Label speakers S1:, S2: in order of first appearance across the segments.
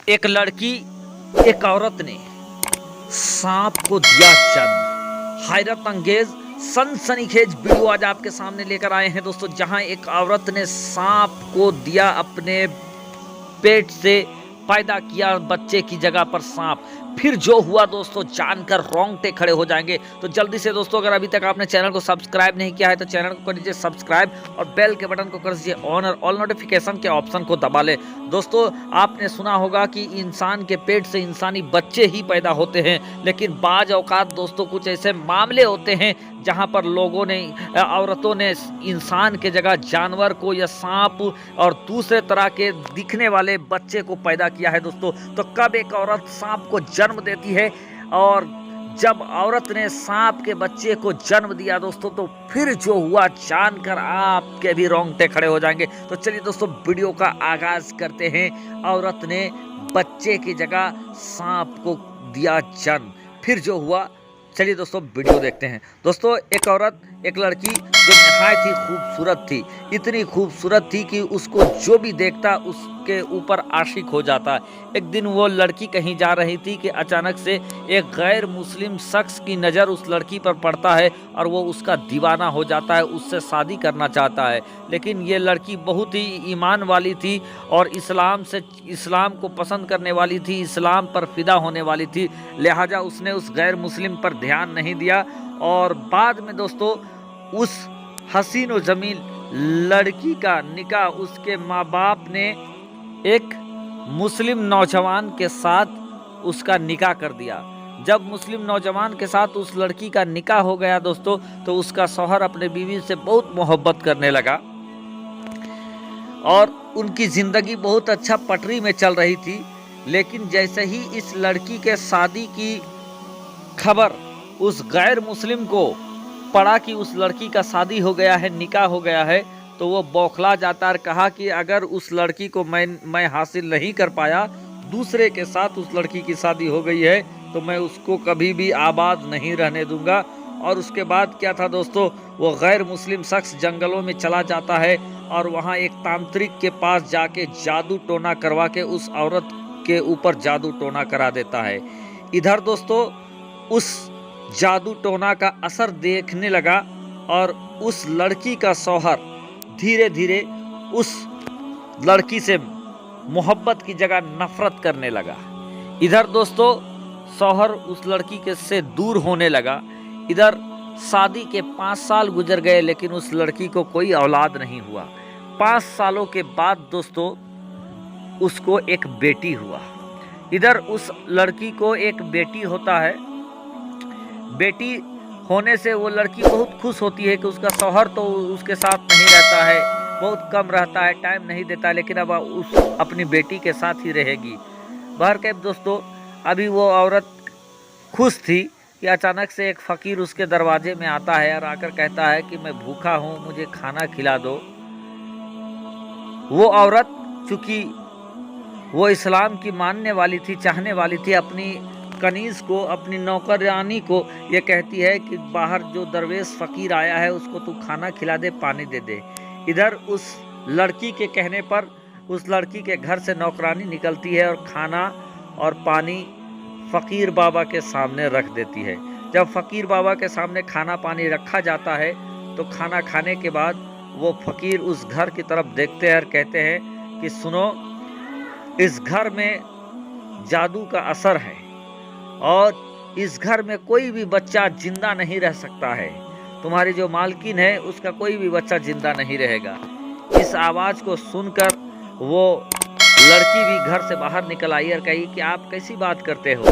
S1: एक लड़की, एक औरत ने सांप को दिया जन्म। हैरत अंगेज सनसनीखेज वीडियो आज आपके सामने लेकर आए हैं दोस्तों, जहां एक औरत ने सांप को दिया, अपने पेट से पैदा किया बच्चे की जगह पर सांप। फिर जो हुआ दोस्तों, जानकर रोंगटे खड़े हो जाएंगे। तो जल्दी से दोस्तों, अगर अभी तक आपने चैनल को सब्सक्राइब नहीं किया है तो चैनल को कर दीजिए सब्सक्राइब और बेल के बटन को कर दीजिए ऑन और ऑल नोटिफिकेशन के ऑप्शन को दबा ले। दोस्तों, आपने सुना होगा कि इंसान के पेट से इंसानी बच्चे ही पैदा होते हैं, लेकिन बाज औकात दोस्तों कुछ ऐसे मामले होते हैं जहां पर लोगों ने, औरतों ने इंसान के जगह जानवर को या सांप और दूसरे तरह के दिखने वाले बच्चे को पैदा किया है दोस्तों। तो कब एक औरत सांप को जन्म देती है, और जब औरत ने सांप के बच्चे को जन्म दिया दोस्तों, तो फिर जो हुआ जानकर आपके भी रोंगटे खड़े हो जाएंगे। तो चलिए दोस्तों, वीडियो का आगाज करते हैं। औरत ने बच्चे की जगह सांप को दिया जन्म, फिर जो हुआ, चलिए दोस्तों वीडियो देखते हैं। दोस्तों, एक औरत, एक लड़की जो नहायत ही खूबसूरत थी, इतनी खूबसूरत थी कि उसको जो भी देखता उसके ऊपर आशिक हो जाता। एक दिन वो लड़की कहीं जा रही थी कि अचानक से एक गैर मुस्लिम शख्स की नज़र उस लड़की पर पड़ता है और वो उसका दीवाना हो जाता है, उससे शादी करना चाहता है। लेकिन ये लड़की बहुत ही ईमान वाली थी और इस्लाम को पसंद करने वाली थी, इस्लाम पर फिदा होने वाली थी, लिहाजा उसने उस गैर मुस्लिम पर ध्यान नहीं दिया। और बाद में दोस्तों, उस हसीन और जमील लड़की का निकाह उसके माँ बाप ने एक मुस्लिम नौजवान के साथ उसका निकाह कर दिया। जब मुस्लिम नौजवान के साथ उस लड़की का निकाह हो गया दोस्तों, तो उसका शौहर अपने बीवी से बहुत मोहब्बत करने लगा और उनकी ज़िंदगी बहुत अच्छा पटरी में चल रही थी। लेकिन जैसे ही इस लड़की के शादी की खबर उस गैर मुस्लिम को पड़ा कि उस लड़की का शादी हो गया है, निकाह हो गया है, तो वो बौखला जाता और कहा कि अगर उस लड़की को मैं हासिल नहीं कर पाया, दूसरे के साथ उस लड़की की शादी हो गई है, तो मैं उसको कभी भी आबाद नहीं रहने दूंगा। और उसके बाद क्या था दोस्तों, वो गैर मुस्लिम शख्स जंगलों में चला जाता है और वहाँ एक तांत्रिक के पास जाके जादू टोना करवा के उस औरत के ऊपर जादू टोना करा देता है। इधर दोस्तों, उस जादू टोना का असर देखने लगा और उस लड़की का शौहर धीरे धीरे उस लड़की से मोहब्बत की जगह नफरत करने लगा। इधर दोस्तों, शौहर उस लड़की के से दूर होने लगा। इधर शादी के 5 साल गुजर गए, लेकिन उस लड़की को कोई औलाद नहीं हुआ। 5 सालों के बाद दोस्तों, उसको एक बेटी हुआ। इधर उस लड़की को एक बेटी होता है। बेटी होने से वो लड़की बहुत खुश होती है कि उसका शौहर तो उसके साथ नहीं रहता है, बहुत कम रहता है, टाइम नहीं देता, लेकिन अब उस अपनी बेटी के साथ ही रहेगी। बहरकैफ दोस्तों, अभी वो औरत खुश थी कि अचानक से एक फ़कीर उसके दरवाजे में आता है और आकर कहता है कि मैं भूखा हूँ, मुझे खाना खिला दो। वो औरत, चूँकि वो इस्लाम की मानने वाली थी, चाहने वाली थी, अपनी कनीज़ को, अपनी नौकरानी को ये कहती है कि बाहर जो दरवेश फ़कीर आया है उसको तू खाना खिला दे, पानी दे दे। इधर उस लड़की के कहने पर उस लड़की के घर से नौकरानी निकलती है और खाना और पानी फ़कीर बाबा के सामने रख देती है। जब फ़कीर बाबा के सामने खाना पानी रखा जाता है, तो खाना खाने के बाद वो फ़कीर उस घर की तरफ देखते हैं और कहते हैं कि सुनो, इस घर में जादू का असर है और इस घर में कोई भी बच्चा जिंदा नहीं रह सकता है। तुम्हारी जो मालकिन है उसका कोई भी बच्चा जिंदा नहीं रहेगा। इस आवाज़ को सुनकर वो लड़की भी घर से बाहर निकल आई और कही कि आप कैसी बात करते हो,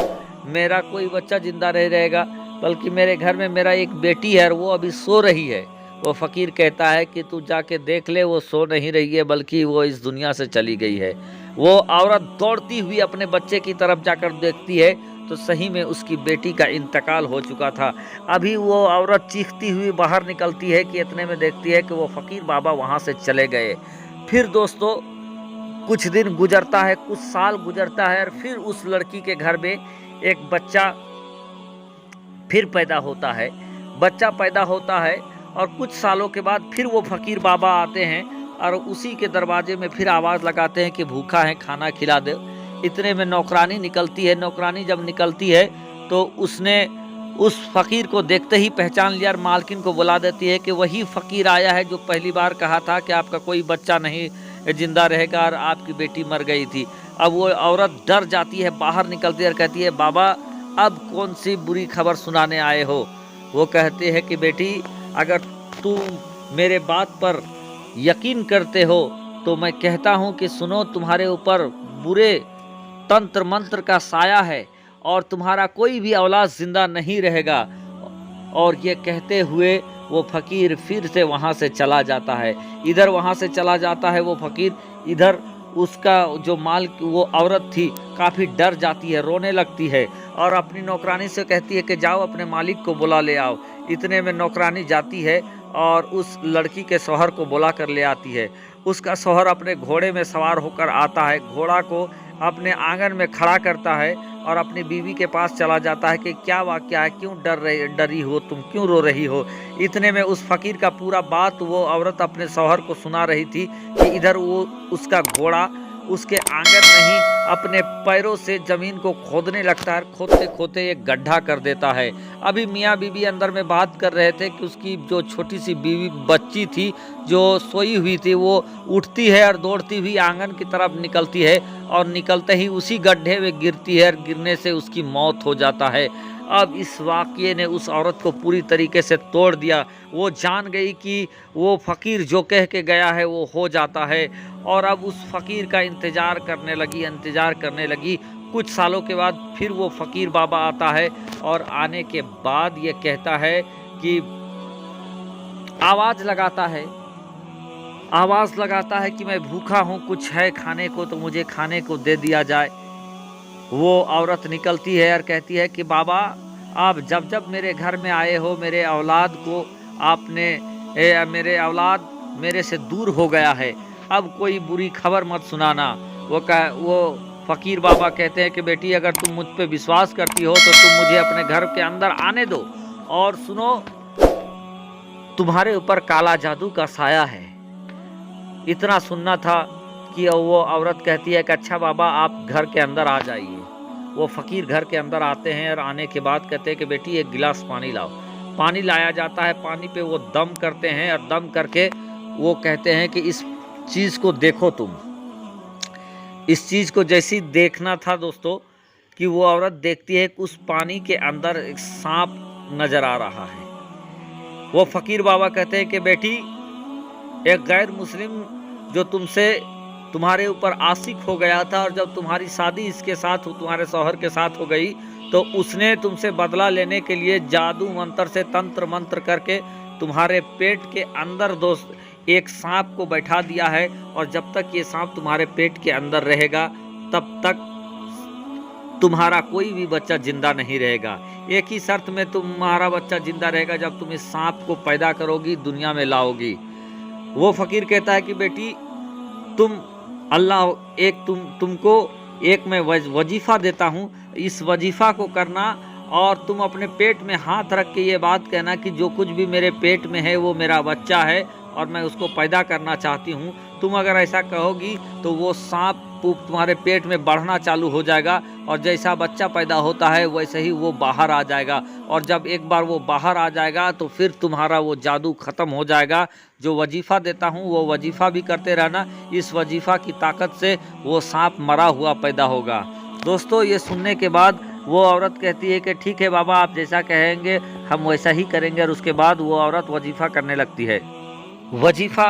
S1: मेरा कोई बच्चा जिंदा नहीं रहेगा, बल्कि मेरे घर में मेरा एक बेटी है और वो अभी सो रही है। वो फ़कीर कहता है कि तू जाके देख ले, वो सो नहीं रही है, बल्कि वो इस दुनिया से चली गई है। वो औरत दौड़ती हुई अपने बच्चे की तरफ जाकर देखती है, तो सही में उसकी बेटी का इंतकाल हो चुका था। अभी वो औरत चीखती हुई बाहर निकलती है कि इतने में देखती है कि वो फ़कीर बाबा वहाँ से चले गए। फिर दोस्तों, कुछ दिन गुजरता है, कुछ साल गुजरता है और फिर उस लड़की के घर में एक बच्चा फिर पैदा होता है। बच्चा पैदा होता है और कुछ सालों के बाद फिर वो फ़कीर बाबा आते हैं और उसी के दरवाजे में फिर आवाज़ लगाते हैं कि भूखा है, खाना खिला दो। इतने में नौकरानी निकलती है। नौकरानी जब निकलती है तो उसने उस फ़कीर को देखते ही पहचान लिया और मालकिन को बुला देती है कि वही फ़कीर आया है जो पहली बार कहा था कि आपका कोई बच्चा नहीं जिंदा रहेगा और आपकी बेटी मर गई थी। अब वो औरत डर जाती है, बाहर निकलती है और कहती है, बाबा अब कौन सी बुरी खबर सुनाने आए हो? वो कहते हैं कि बेटी, अगर तुम मेरे बात पर यकीन करते हो तो मैं कहता हूँ कि सुनो, तुम्हारे ऊपर बुरे तंत्र मंत्र का साया है और तुम्हारा कोई भी औलाद जिंदा नहीं रहेगा। और ये कहते हुए वो फकीर फिर से वहाँ से चला जाता है। इधर वहाँ से चला जाता है वो फकीर, इधर उसका जो वो औरत थी काफ़ी डर जाती है, रोने लगती है और अपनी नौकरानी से कहती है कि जाओ अपने मालिक को बुला ले आओ। इतने में नौकरानी जाती है और उस लड़की के शौहर को बुला कर ले आती है। उसका शौहर अपने घोड़े में सवार होकर आता है, घोड़ा को अपने आंगन में खड़ा करता है और अपनी बीवी के पास चला जाता है कि क्या वाक़या है, क्यों डरी हो तुम, क्यों रो रही हो? इतने में उस फ़कीर का पूरा बात वो औरत अपने शौहर को सुना रही थी कि इधर वो उसका घोड़ा उसके आंगन में ही अपने पैरों से ज़मीन को खोदने लगता है, खोदते खोदते एक गड्ढा कर देता है। अभी मियाँ बीवी अंदर में बात कर रहे थे कि उसकी जो छोटी सी बीवी बच्ची थी जो सोई हुई थी, वो उठती है और दौड़ती हुई आंगन की तरफ निकलती है और निकलते ही उसी गड्ढे में गिरती है और गिरने से उसकी मौत हो जाता है। अब इस वाक़ये ने उस औरत को पूरी तरीके से तोड़ दिया। वो जान गई कि वो फ़कीर जो कह के गया है वो हो जाता है और अब उस फ़कीर का इंतज़ार करने लगी। कुछ सालों के बाद फिर वो फ़कीर बाबा आता है और आने के बाद ये कहता है कि आवाज़ लगाता है कि मैं भूखा हूँ, कुछ है खाने को तो मुझे खाने को दे दिया जाए। वो औरत निकलती है और कहती है कि बाबा, आप जब जब मेरे घर में आए हो मेरे औलाद मेरे से दूर हो गया है, अब कोई बुरी खबर मत सुनाना। वो फ़कीर बाबा कहते हैं कि बेटी, अगर तुम मुझ पे विश्वास करती हो तो तुम मुझे अपने घर के अंदर आने दो और सुनो, तुम्हारे ऊपर काला जादू का साया है। इतना सुनना था कि वो औरत कहती है कि अच्छा बाबा, आप घर के अंदर आ जाइए। वो फ़कीर घर के अंदर आते हैं और आने के बाद कहते हैं कि बेटी एक गिलास पानी लाओ। पानी लाया जाता है, पानी पे वो दम करते हैं और दम करके वो कहते हैं कि इस चीज़ को देखो तुम। इस चीज़ को जैसी देखना था दोस्तों कि वो औरत देखती है कि उस पानी के अंदर एक सांप नज़र आ रहा है। वो फ़कीर बाबा कहते हैं कि बेटी, एक गैर मुस्लिम जो तुम्हारे ऊपर आशिक हो गया था और जब तुम्हारी शादी इसके साथ तुम्हारे शौहर के साथ हो गई तो उसने तुमसे बदला लेने के लिए जादू मंत्र से तंत्र मंत्र करके तुम्हारे पेट के अंदर दोस्त एक सांप को बैठा दिया है और जब तक ये सांप तुम्हारे पेट के अंदर रहेगा तब तक तुम्हारा कोई भी बच्चा जिंदा नहीं रहेगा। एक ही शर्त में तुम्हारा बच्चा जिंदा रहेगा, जब तुम इस सांप को पैदा करोगी, दुनिया में लाओगी। वो फ़कीर कहता है कि बेटी, तुमको एक मैं वजीफ़ा देता हूँ, इस वजीफ़ा को करना और तुम अपने पेट में हाथ रख के ये बात कहना कि जो कुछ भी मेरे पेट में है वो मेरा बच्चा है और मैं उसको पैदा करना चाहती हूँ। तुम अगर ऐसा कहोगी तो वो सांप तुम्हारे पेट में बढ़ना चालू हो जाएगा और जैसा बच्चा पैदा होता है वैसे ही वो बाहर आ जाएगा और जब एक बार वो बाहर आ जाएगा तो फिर तुम्हारा वो जादू ख़त्म हो जाएगा। जो वजीफ़ा देता हूँ वो वजीफ़ा भी करते रहना, इस वजीफ़ा की ताकत से वो सांप मरा हुआ पैदा होगा। दोस्तों, ये सुनने के बाद वो औरत कहती है कि ठीक है बाबा, आप जैसा कहेंगे हम वैसा ही करेंगे और उसके बाद वो औरत वजीफ़ा करने लगती है। वजीफ़ा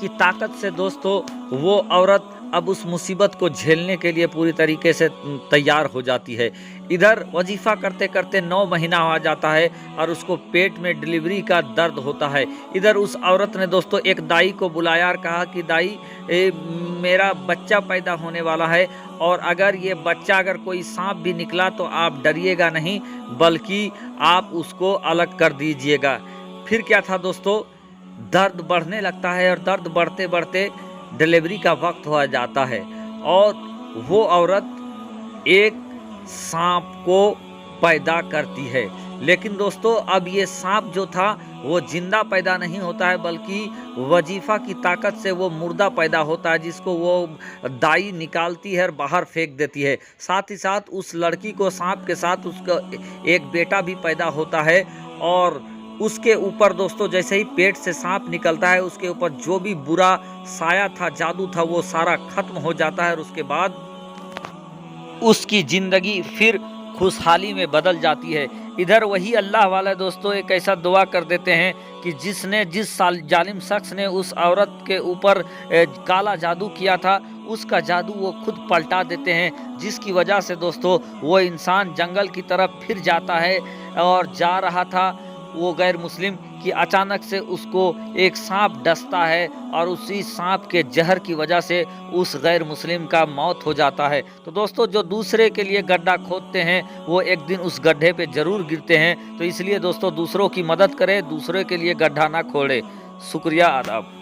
S1: की ताकत से दोस्तों वो औरत अब उस मुसीबत को झेलने के लिए पूरी तरीके से तैयार हो जाती है। इधर वजीफ़ा करते करते 9 महीना आ जाता है और उसको पेट में डिलीवरी का दर्द होता है। इधर उस औरत ने दोस्तों एक दाई को बुलाया और कहा कि दाई, मेरा बच्चा पैदा होने वाला है और अगर ये बच्चा अगर कोई सांप भी निकला तो आप डरिएगा नहीं, बल्कि आप उसको अलग कर दीजिएगा। फिर क्या था दोस्तों, दर्द बढ़ने लगता है और दर्द बढ़ते बढ़ते डिलीवरी का वक्त हो जाता है और वो औरत एक सांप को पैदा करती है। लेकिन दोस्तों अब ये सांप जो था वो जिंदा पैदा नहीं होता है, बल्कि वजीफा की ताकत से वो मुर्दा पैदा होता है, जिसको वो दाई निकालती है और बाहर फेंक देती है। साथ ही साथ उस लड़की को सांप के साथ उसका एक बेटा भी पैदा होता है, और उसके ऊपर दोस्तों जैसे ही पेट से सांप निकलता है, उसके ऊपर जो भी बुरा साया था, जादू था, वो सारा खत्म हो जाता है, और उसके बाद उसकी जिंदगी फिर खुशहाली में बदल जाती है। इधर वही अल्लाह वाला दोस्तों एक ऐसा दुआ कर देते हैं कि जिस जालिम शख्स ने उस औरत के ऊपर काला जादू किया था, उसका जादू वो खुद पलटा देते हैं, जिसकी वजह से दोस्तों वो इंसान जंगल की तरफ फिर जाता है, और जा रहा था वो गैर मुस्लिम कि अचानक से उसको एक सांप डसता है, और उसी सांप के जहर की वजह से उस गैर मुस्लिम का मौत हो जाता है। तो दोस्तों जो दूसरे के लिए गड्ढा खोदते हैं, वो एक दिन उस गड्ढे पे जरूर गिरते हैं। तो इसलिए दोस्तों दूसरों की मदद करें, दूसरे के लिए गड्ढा ना खोदें। शुक्रिया, आदाब।